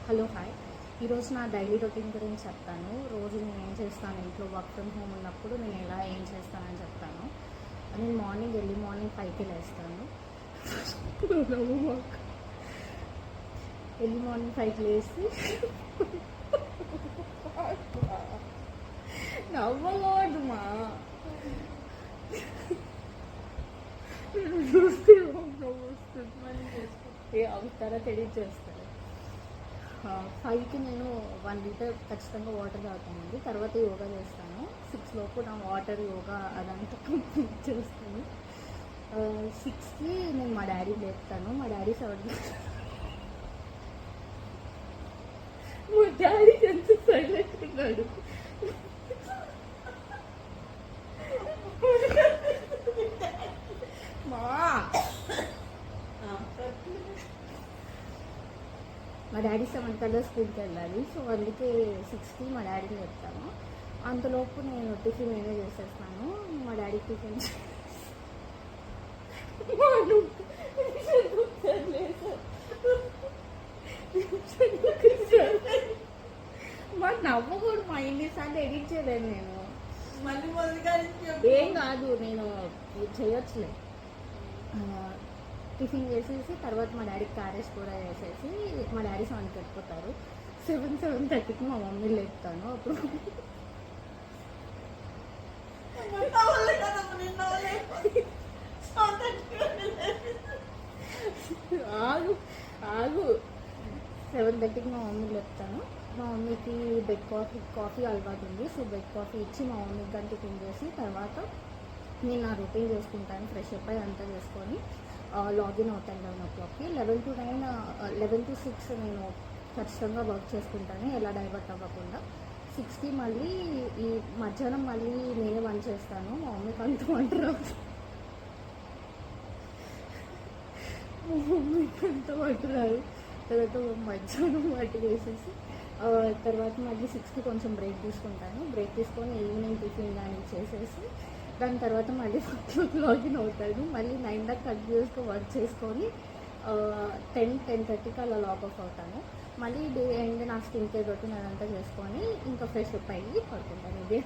Hello hi. ఈరోజు నా daily routine గురించి చెప్తాను. రోజు నేను ఏం చేస్తాను, ఇంట్లో వర్క్ ఫ్రమ్ హోమ్ ఉన్నప్పుడు నేను ఎలా ఏం చేస్తానని చెప్తాను. నేను ఎర్లీ మార్నింగ్ 5కి లేస్తాను. ఎర్లీ మార్నింగ్ 5కి లేసి నవ్వకూడదు మా తర్వాత ఎడిట్ చేస్తాను. 5కి నేను 1 లీటర్ ఖచ్చితంగా వాటర్ తాగుతానండి. తర్వాత యోగా చేస్తాను. 6 లోపు నా వాటర్ యోగా అదంతా కంప్లీట్ చేస్తాను. 6కి నేను మా డాడీ లేపుతాను. మా డాడీ 7 మా డాడీ ఎంత సైలెంట్ ఉన్నాడు. మా డాడీ 7 కల్లా స్కూల్కి వెళ్ళాలి. సో అందుకే 6కి మా డాడీని చెప్తాను. అంతలోపు నేను టిఫిన్ నేనే చేసేస్తాను. మా డాడీ టిఫిన్ మా నవ్వకూడదు. మా ఎన్నిసార్లు ఎడిట్ చేయలేదు నేను. ఏం కాదు, నేను చేయొచ్చులే. టిఫిన్ చేసేసి తర్వాత మా డాడీకి క్యారేజ్ కూడా వేసేసి మా డాడీ 7కి వెళ్ళిపోతారు. 7:30కి మా మమ్మీ లేపుతాను. అప్పుడు ఆగు 7:30కి మా మమ్మీ లేపుతాను. మా మమ్మీకి బెడ్ కాఫీ అలవాటు ఉంది. సో బెడ్ కాఫీ ఇచ్చి మా మమ్మీకి కానీ టిఫిన్ చేసి తర్వాత నేను నా రొటీన్ చేసుకుంటాను. ఫ్రెష్ అప్ అయ్యి అంతా చేసుకొని లాగిన్ అవుతాను 11 o'clockకి. 11 to 9, 11 to 6 నేను ఖచ్చితంగా వర్క్ చేసుకుంటాను, ఎలా డైవర్ట్ అవ్వకుండా. 6కి మళ్ళీ ఈ మధ్యాహ్నం మళ్ళీ నేనే వంట చేస్తాను. మా మమ్మీకి అంత వంట రాదు. తర్వాత మధ్యాహ్నం వంట వేసేసి తర్వాత మళ్ళీ 6కి కొంచెం బ్రేక్ తీసుకుంటాను. బ్రేక్ తీసుకొని ఈవినింగ్ టిఫిన్ కానీ చేసేసి దాని తర్వాత మళ్ళీ 4 లాగిన్ అవుతాను. మళ్ళీ 9 దాకా కంటిన్యూస్గా వర్క్ చేసుకొని 10:30కి అలా లాగౌట్ అవుతాను. మళ్ళీ డే ఎండ్ నా స్కిన్ కేర్ రొటీన్ అదంతా చేసుకొని ఇంకా ఫ్రెష్ అప్ అయ్యి పడుకుంటాను. ఇదే